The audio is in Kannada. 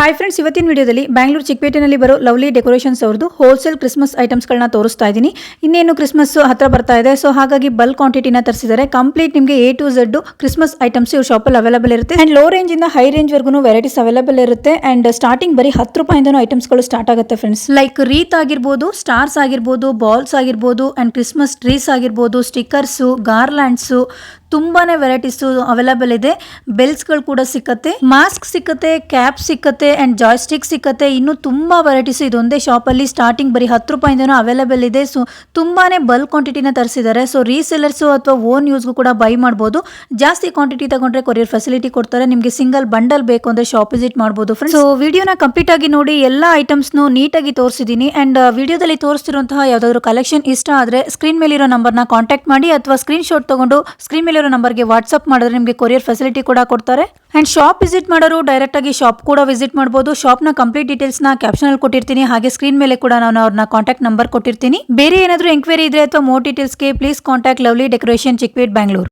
ಹಾಯ್ ಫ್ರೆಂಡ್ಸ್, ಇವತ್ತಿನ ವಿಡಿಯೋದಲ್ಲಿ ಬ್ಯಾಂಗ್ಳೂರು ಚಿಕ್ಕಪೇಟೆನಲ್ಲಿ ಬರೋ ಲವ್ಲಿ ಡೆಕೋರೇಷನ್ಸ್ ಅವ್ರದ್ದು ಹೋಲ್ಸೇಲ್ ಕ್ರಿಸ್ಮಸ್ ಐಟಮ್ಸ್ಗಳನ್ನ ತೋರಿಸ್ತಾ ಇದ್ದೀನಿ. ಇನ್ನೇನು ಕ್ರಿಸ್ಮಸ್ ಹತ್ರ ಬರ್ತಾ ಇದೆ, ಸೊ ಹಾಗಾಗಿ ಬಲ್ಕ್ ಕ್ವಾಂಟಿಟಿನ ತರಿಸಿದ್ದಾರೆ. ಕಂಪ್ಲೀಟ್ ನಿಮಗೆ A to Z Christmas items ಇವ್ರ ಶಾಪಲ್ಲಿ ಅವೈಲೇಬಲ್ ಇರುತ್ತೆ. ಅಂಡ್ ಲೋ ರೇಂಜ್ ಇಂದ ಹೈ ರೇಂಜ್ ವರ್ಗು ವೆರೈಟೀಸ್ ಅವೈಲೇಬಲ್ ಇರುತ್ತೆ. ಅಂಡ್ ಸ್ಟಾರ್ಟಿಂಗ್ ಬರೀ 10 ರೂಪಾಯಿಂದನೂ ಐಟಮ್ಸ್ಗಳು ಸ್ಟಾರ್ಟ್ ಆಗುತ್ತೆ ಫ್ರೆಂಡ್ಸ್. ಲೈಕ್ ರೀತ್ ಆಗಿರ್ಬೋದು, ಸ್ಟಾರ್ಸ್ ಆಗಿರ್ಬೋದು, ಬಾಲ್ಸ್ ಆಗಿರ್ಬೋದು, ಅಂಡ್ ಕ್ರಿಸ್ಮಸ್ ಟ್ರೀಸ್ ಆಗಿರ್ಬೋದು, ಸ್ಟಿಕ್ಕರ್ಸು, ಗಾರ್ಲ್ಯಾಂಡ್ಸು, ತುಂಬಾನೇ ವೆರೈಟೀಸ್ ಅವೈಲೇಬಲ್ ಇದೆ. ಬೆಲ್ಸ್ಗಳು ಕೂಡ ಸಿಕ್ಕತ್ತೆ, ಮಾಸ್ಕ್ ಸಿಕ್ಕತ್ತೆ, ಕ್ಯಾಪ್ ಸಿಕ್ಕತ್ತೆ, ಅಂಡ್ ಜಾಯ್ಸ್ಟಿಕ್ ಸಿಕ್ಕತ್ತೆ. ಇನ್ನು ತುಂಬಾ ವೆರೈಟೀಸ್ ಇದೊಂದೇ ಶಾಪಲ್ಲಿ ಸ್ಟಾರ್ಟಿಂಗ್ ಬರೀ 10 ರೂಪಾಯಿಂದನೂ ಅವೈಲೇಬಲ್ ಇದೆ. ಸೊ ತುಂಬಾನೇ ಬಲ್ಕ್ ಕ್ವಾಂಟಿಟಿನ ತರಿಸಿದ್ದಾರೆ. ಸೊ ರೀಸೆಲರ್ಸು ಅಥವಾ ಓನ್ ಯೂಸ್ಗೂ ಕೂಡ ಬೈ ಮಾಡ್ಬೋದು. ಜಾಸ್ತಿ ಕ್ವಾಂಟಿಟಿ ತಗೊಂಡ್ರೆ ಕೊರಿಯರ್ ಫೆಸಿಲಿಟಿ ಕೊಡ್ತಾರೆ. ನಿಮಗೆ ಸಿಂಗಲ್ ಬಂಡಲ್ ಬೇಕು ಅಂದ್ರೆ ಶಾಪ್ ವಿಸಿಟ್ ಮಾಡ್ಬೋದು ಫ್ರೆಂಡ್ಸ್. ಸೊ ವಿಡಿಯೋನ ಕಂಪ್ಲೀಟ್ ಆಗಿ ನೋಡಿ, ಎಲ್ಲ ಐಟಮ್ಸ್ನು ನೀಟಾಗಿ ತೋರಿಸಿದ್ದೀನಿ. ಅಂಡ್ ವಿಡಿಯೋದಲ್ಲಿ ತೋರಿಸ್ತಿರುವಂತಹ ಯಾವ್ದಾದ್ರು ಕಲೆಕ್ಷನ್ ಇಷ್ಟ ಆದ್ರೆ ಸ್ಕ್ರೀನ್ ಮೇಲಿರೋ ನಂಬರ್ನ ಕಾಂಟ್ಯಾಕ್ಟ್ ಮಾಡಿ ಅಥವಾ ಸ್ಕ್ರೀನ್ ಶಾಟ್ ತಗೊಂಡು ಸ್ಕ್ರೀನ್ ಮೇಲೆ ನಂಬರ್ಗೆ ವಾಟ್ಸ್ಆಪ್ ಮಾಡಿದ್ರೆ ನಿಮಗೆ ಕೊರಿಯರ್ ಫೆಸಿಲಿಟಿ ಕೂಡ ಕೊಡ್ತಾರೆ. ಅಂಡ್ ಶಾಪ್ ವಿಸಿಟ್ ಮಾಡೋರು ಡೈರೆಕ್ಟ್ ಆಗಿ ಶಾಪ್ ಕೂಡ ವಿಸಿಟ್ ಮಾಡಬಹುದು. ಶಾಪ್ ನ ಕಂಪ್ಲೀಟ್ ಡೀಟೇಲ್ಸ್ ನ ಕ್ಯಾಪ್ಷನ್ ಅಲ್ಲಿ ಕೊಟ್ಟಿರ್ತೀನಿ, ಹಾಗೆ ಸ್ಕ್ರೀನ್ ಮೇಲೆ ಕೂಡ ನಾನು ಅವ್ರನ್ನ ಕಾಂಟ್ಯಾಕ್ಟ್ ನಂಬರ್ ಕೊಟ್ಟಿರ್ತೀನಿ. ಬೇರೆ ಏನಾದರೂ ಎಂಕ್ವೈರಿ ಇದ್ರೆ ಅಥವಾ ಮೋರ್ ಡೀಟೇಲ್ಸ್ಗೆ please contact lovely decoration Chickpet Bangalore.